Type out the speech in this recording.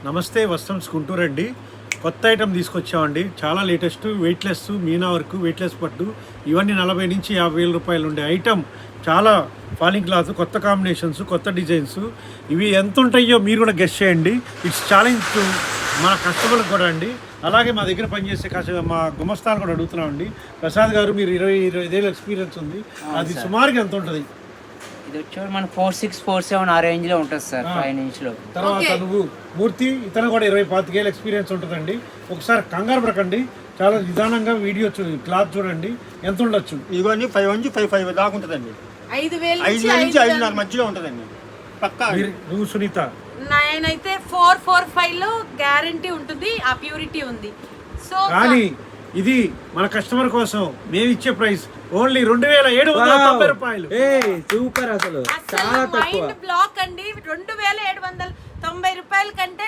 నమస్తే వస్త్రమ్స్ గుంటూరు అండి. కొత్త ఐటమ్ తీసుకొచ్చామండి. చాలా latest weightless Meena work, weightless పట్టు, ఇవన్నీ 40 నుంచి 50,000 రూపాయలు ఉండే ఐటమ్. చాలా ఫాలింగ్ క్లాత్, కొత్త కాంబినేషన్స్, కొత్త డిజైన్స్. ఇవి ఎంత ఉంటాయో మీరు కూడా గెస్ చేయండి. ఇట్స్ ఛాలెంజ్ టు మన కస్టమర్లకు కూడా అండి. అలాగే మా దగ్గర పనిచేసే మా గుమస్తాను కూడా అడుగుతున్నామండి. ప్రసాద్ గారు, మీరు 25 ఏళ్ళ ఎక్స్పీరియన్స్ ఉంది, అది సుమారుగా ఎంత ఉంటుంది? ఇది వచ్చేవాడు మన 46, 47 ఆ రేంజ్ లో ఉంటుంది సార్, 5 ఇంచ్ లో. తర్వాత నువ్వు మూర్తి, ఇతను కూడా 20-25 ఏళ్ళ ఎక్స్పీరియన్స్ ఉంటుందండి. ఒకసారి కంగారు పడకండి, చాలా నిదానంగా వీడియో క్లాత్ చూడండి. ఎంత ఉండొచ్చు? ఇవన్నీ 5 నుంచి 5 దాకా ఉంటుందండి. 5,000 నుంచి 5,500 మధ్యలో ఉంటుందండి పక్కా. నువ్వు సునీత? నేనైతే 445 లో గ్యారంటీ ఉంటుంది, ఆ ప్యూరిటీ ఉంది. సో కానీ ఇది మన కస్టమర్ కోసం మేము ఇచ్చే ప్రైస్ ఓన్లీ 2,790 రూపాయలు. సూపర్, అసలు చాలా తక్కువ. మైండ్ బ్లాక్ అండి. 2,790 రూపాయల కంటే